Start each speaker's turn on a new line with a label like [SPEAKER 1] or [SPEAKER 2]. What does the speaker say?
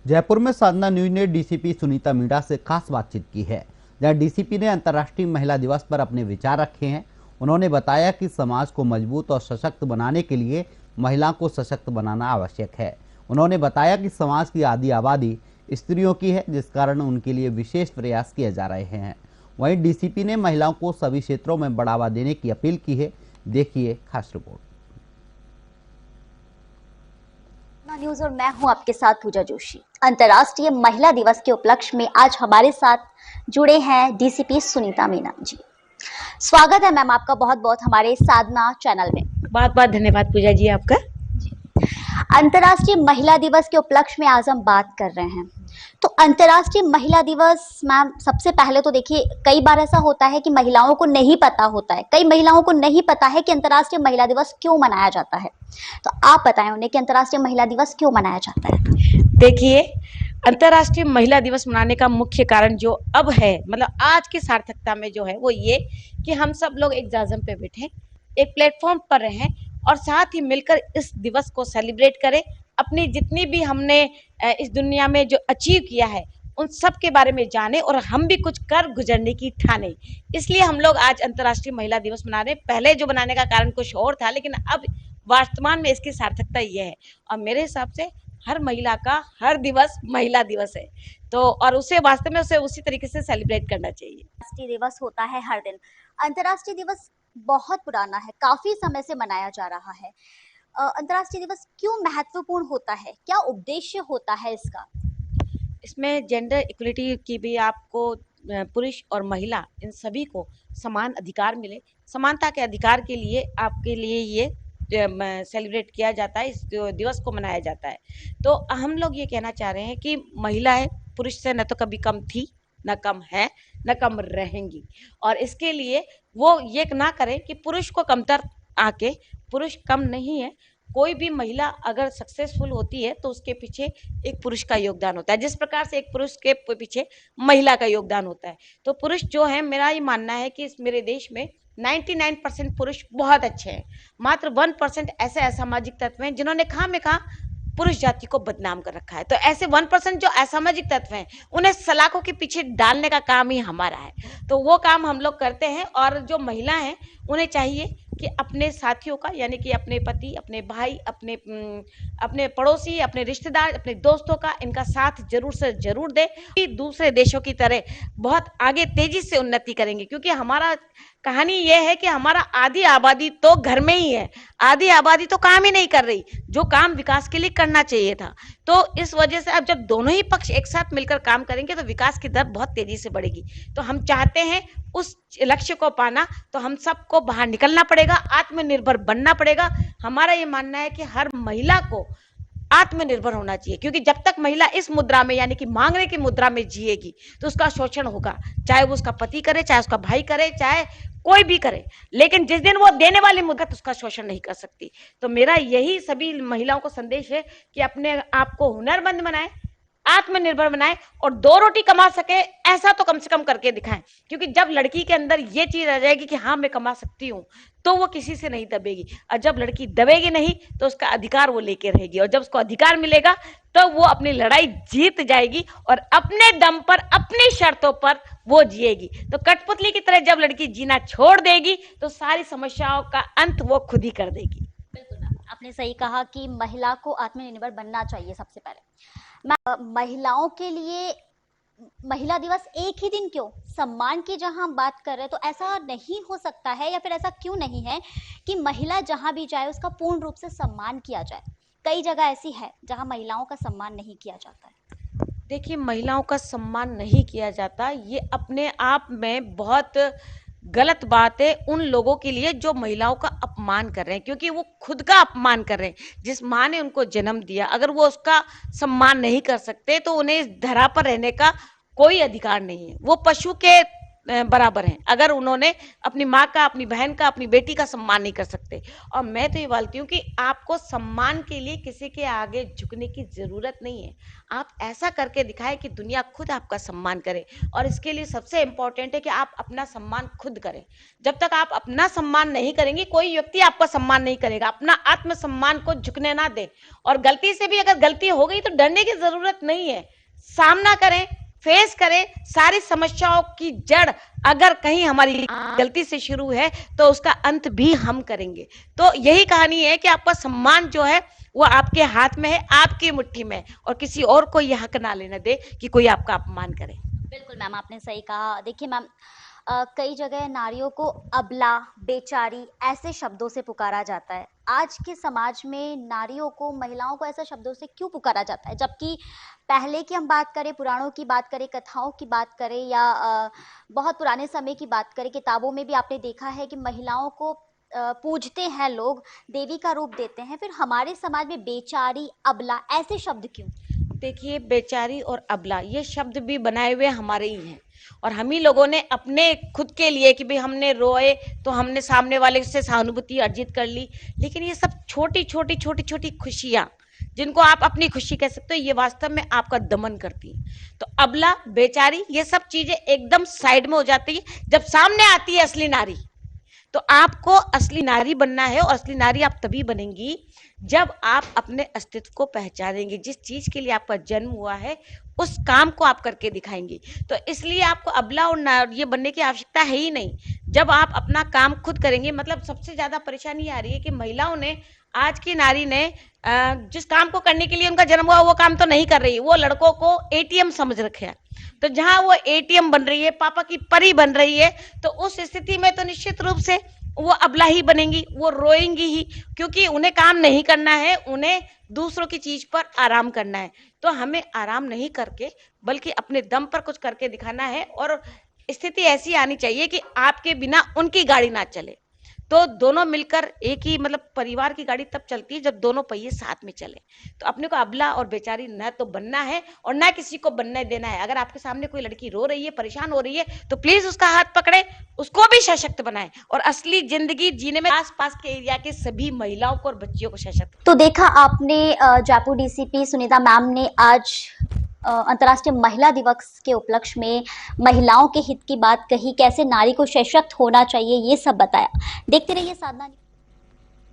[SPEAKER 1] जयपुर में साधना न्यूज ने डीसीपी सुनीता मीणा से खास बातचीत की है, जहां डीसीपी ने अंतर्राष्ट्रीय महिला दिवस पर अपने विचार रखे हैं। उन्होंने बताया कि समाज को मजबूत और सशक्त बनाने के लिए महिला को सशक्त बनाना आवश्यक है। उन्होंने बताया कि समाज की आधी आबादी स्त्रियों की है, जिस कारण उनके लिए विशेष प्रयास किए जा रहे हैं। वहीं डीसीपी ने महिलाओं को सभी क्षेत्रों में बढ़ावा देने की अपील की है। देखिए खास रिपोर्ट।
[SPEAKER 2] न्यूज़ और मैं हूं आपके साथ पूजा जोशी। अंतर्राष्ट्रीय महिला दिवस के उपलक्ष्य में आज हमारे साथ जुड़े हैं डीसीपी सुनीता मीणा जी। स्वागत है मैम आपका बहुत बहुत हमारे साधना चैनल में।
[SPEAKER 3] बहुत बहुत धन्यवाद पूजा जी आपका।
[SPEAKER 2] अंतर्राष्ट्रीय महिला दिवस के उपलक्ष्य में आज हम बात कर रहे हैं। तो अंतर्राष्ट्रीय महिला दिवस मैम, सबसे पहले तो देखिए, कई बार ऐसा होता है कि महिलाओं को नहीं पता होता है, कई महिलाओं को नहीं पता है कि अंतर्राष्ट्रीय महिला दिवस क्यों मनाया जाता है। तो आप बताएं उन्हें कि अंतर्राष्ट्रीय महिला दिवस क्यों मनाया जाता है।
[SPEAKER 3] देखिए, अंतर्राष्ट्रीय महिला दिवस मनाने का मुख्य कारण जो अब है, मतलब आज की सार्थकता में जो है वो ये कि हम सब लोग एक जाजम पे बैठे, एक प्लेटफॉर्म पर रहें और साथ ही मिलकर इस दिवस को सेलिब्रेट करें। अपनी जितनी भी हमने इस दुनिया में जो अचीव किया है उन सब के बारे में जाने और हम भी कुछ कर गुजरने की ठाने। इसलिए हम लोग आज अंतर्राष्ट्रीय महिला दिवस मना रहे हैं। पहले जो बनाने का कारण कुछ और था, लेकिन अब वर्तमान में इसकी सार्थकता ये है और मेरे हिसाब से हर महिला का हर दिवस महिला दिवस है, तो और उसे वास्तव में उसे उसी तरीके से सेलिब्रेट करना चाहिए।
[SPEAKER 2] अंतर्राष्ट्रीय दिवस होता है हर दिन। अंतर्राष्ट्रीय दिवस बहुत पुराना है, काफी समय से मनाया जा रहा है। अंतर्राष्ट्रीय दिवस क्यों महत्वपूर्ण होता है, क्या उद्देश्य होता है इसका?
[SPEAKER 3] इसमें जेंडर इक्वलिटी की भी आपको पुरुष और महिला इन सभी को समान अधिकार मिले, समानता के अधिकार के लिए आपके लिए ये सेलिब्रेट किया जाता है, इस दिवस को मनाया जाता है। तो हम लोग ये कहना चाह रहे हैं कि महिलाएं पुरुष से न तो कभी कम थी, न कम है, न कम रहेंगी, और इसके लिए वो ये ना करें कि पुरुष को कमतर आके, पुरुष कम नहीं है। कोई भी महिला अगर सक्सेसफुल होती है तो उसके पीछे एक पुरुष का योगदान होता है, जिस प्रकार से एक पुरुष के पीछे महिला का योगदान होता है। तो पुरुष जो है, मेरा ये मानना है कि इस मेरे देश में 99% पुरुष बहुत अच्छे हैं, मात्र 1% ऐसे असामाजिक तत्व हैं जिन्होंने खामखा पुरुष जाति को बदनाम कर रखा है। तो ऐसे 1% जो असामाजिक तत्व हैं उन्हें सलाखों के पीछे डालने का काम ही हमारा है, तो वो काम हम लोग करते हैं। और जो महिला हैं उन्हें चाहिए कि अपने साथियों का, यानी कि अपने पति, अपने भाई, अपने पड़ोसी, अपने रिश्तेदार, अपने दोस्तों का इनका साथ जरूर से जरूर दे। दूसरे देशों की तरह बहुत आगे तेजी से उन्नति करेंगे, क्योंकि हमारा कहानी यह है कि हमारा आधी आबादी तो घर में ही है, आधी आबादी तो काम ही नहीं कर रही, जो काम विकास के लिए करना चाहिए था। तो इस वजह से अब जब दोनों ही पक्ष एक साथ मिलकर काम करेंगे तो विकास की दर बहुत तेजी से बढ़ेगी। तो हम चाहते हैं उस लक्ष्य को पाना, तो हम सबको बाहर निकलना पड़ेगा, आत्मनिर्भर बनना पड़ेगा। हमारा ये मानना है कि हर महिला को आत्मनिर्भर होना चाहिए, क्योंकि जब तक महिला इस मुद्रा में, यानी कि मांगने की मुद्रा में जिएगी तो उसका शोषण होगा, चाहे वो उसका पति करे, चाहे उसका भाई करे, चाहे कोई भी करे। लेकिन जिस दिन वो देने वाली मुद्रा, तो उसका शोषण नहीं कर सकती। तो मेरा यही सभी महिलाओं को संदेश है कि अपने आप को हुनरमंद बनाएं, आत्मनिर्भर बनाएं और 2 रोटी कमा सके ऐसा तो कम से कम करके दिखाएं। क्योंकि जब लड़की के अंदर ये चीज आ जाएगी कि हाँ मैं कमा सकती हूँ, तो वो किसी से नहीं दबेगी, और जब लड़की दबेगी नहीं तो उसका अधिकार वो लेके रहेगी, और जब उसको अधिकार मिलेगा तो वो अपनी लड़ाई जीत जाएगी और अपने दम पर, अपनी शर्तों पर वो जिएगी। तो कठपुतली की तरह जब लड़की जीना छोड़ देगी तो सारी समस्याओं का अंत वो खुद ही कर देगी।
[SPEAKER 2] बिल्कुल, आपने सही कहा कि महिला को आत्मनिर्भर बनना चाहिए। सबसे पहले महिलाओं के लिए महिला दिवस एक ही दिन क्यों? सम्मान की जहां हम बात कर रहे हैं, तो ऐसा नहीं हो सकता है, या फिर ऐसा क्यों नहीं है कि महिला जहां भी जाए उसका पूर्ण रूप से सम्मान किया जाए? कई जगह ऐसी है जहां महिलाओं का सम्मान नहीं किया जाता है।
[SPEAKER 3] देखिए, महिलाओं का सम्मान नहीं किया जाता, ये अपने आप में बहुत गलत बात है उन लोगों के लिए जो महिलाओं का अपमान कर रहे हैं, क्योंकि वो खुद का अपमान कर रहे हैं। जिस माँ ने उनको जन्म दिया, अगर वो उसका सम्मान नहीं कर सकते तो उन्हें इस धरा पर रहने का कोई अधिकार नहीं है। वो पशु के बराबर हैं। अगर उन्होंने अपनी माँ का, अपनी बहन का, अपनी बेटी का सम्मान नहीं कर सकते। और मैं तो ये बोलती हूँ कि आपको सम्मान के लिए किसी के आगे झुकने की जरूरत नहीं है। आप ऐसा करके दिखाएं कि दुनिया खुद आपका सम्मान करे। और इसके लिए सबसे इंपॉर्टेंट है कि आप अपना सम्मान खुद करें। जब तक आप अपना सम्मान नहीं करेंगे, कोई व्यक्ति आपका सम्मान नहीं करेगा। अपना आत्मसम्मान को झुकने ना दे। और गलती से भी अगर गलती हो गई तो डरने की जरूरत नहीं है, सामना करें, फेस करें। सारी समस्याओं की जड़ अगर कहीं हमारी गलती से शुरू है तो उसका अंत भी हम करेंगे। तो यही कहानी है कि आपका सम्मान जो है वो आपके हाथ में है, आपकी मुट्ठी में, और किसी और को यह हक ना लेने दे कि कोई आपका अपमान करे।
[SPEAKER 2] बिल्कुल मैम, आपने सही कहा। देखिए मैम, कई जगह नारियों को अबला, बेचारी ऐसे शब्दों से पुकारा जाता है। आज के समाज में नारियों को, महिलाओं को ऐसे शब्दों से क्यों पुकारा जाता है? जबकि पहले की हम बात करें, पुराणों की बात करें, कथाओं की बात करें, या बहुत पुराने समय की बात करें, किताबों में भी आपने देखा है कि महिलाओं को पूजते हैं लोग, देवी का रूप देते हैं। फिर हमारे समाज में बेचारी, अबला ऐसे शब्द क्यों?
[SPEAKER 3] देखिए, बेचारी और अबला ये शब्द भी बनाए हुए हमारे ही हैं। और हम ही लोगों ने अपने खुद के लिए कि भाई हमने रोए तो हमने सामने वाले से सहानुभूति अर्जित कर ली। लेकिन ये सब छोटी छोटी छोटी छोटी खुशियां, जिनको आप अपनी खुशी कह सकते हो, ये वास्तव में आपका दमन करती है। तो अबला, बेचारी, ये सब चीजें एकदम साइड में हो जाती है जब सामने आती है असली नारी। तो आपको असली नारी बनना है, और असली नारी आप तभी बनेंगी जब आप अपने अस्तित्व को पहचानेंगे। जिस चीज के लिए आपका जन्म हुआ है उस काम को आप करके दिखाएंगे। तो इसलिए आपको अबला और ये बनने की आवश्यकता है ही नहीं। जब आप अपना काम खुद करेंगे, मतलब सबसे ज्यादा परेशानी आ रही है कि महिलाओं ने, आज की नारी ने जिस काम को करने के लिए उनका जन्म हुआ वो काम तो नहीं कर रही है। वो लड़कों को एटीएम समझ रखे है। तो जहां वो एटीएम बन रही है, पापा की परी बन रही है, तो उस स्थिति में तो निश्चित रूप से वो अबला ही बनेंगी, वो रोएंगी ही, क्योंकि उन्हें काम नहीं करना है, उन्हें दूसरों की चीज पर आराम करना है। तो हमें आराम नहीं करके बल्कि अपने दम पर कुछ करके दिखाना है। और स्थिति ऐसी आनी चाहिए कि आपके बिना उनकी गाड़ी ना चले। तो दोनों मिलकर एक ही, मतलब परिवार की गाड़ी तब चलती है जब दोनों पहिए साथ में चले। तो अपने को अबला और बेचारी न तो बनना है और न किसी को बनने देना है। अगर आपके सामने कोई लड़की रो रही है, परेशान हो रही है, तो प्लीज उसका हाथ पकड़े, उसको भी सशक्त बनाए और असली जिंदगी जीने में आसपास के एरिया के सभी महिलाओं को और बच्चियों को सशक्त।
[SPEAKER 2] तो देखा आपने, जयपुर डीसीपी सुनीता मैम ने आज अंतर्राष्ट्रीय महिला दिवस के उपलक्ष्य में महिलाओं के हित की बात कही, कैसे नारी को सशक्त होना चाहिए, ये सब बताया। देखते रहिए साधना।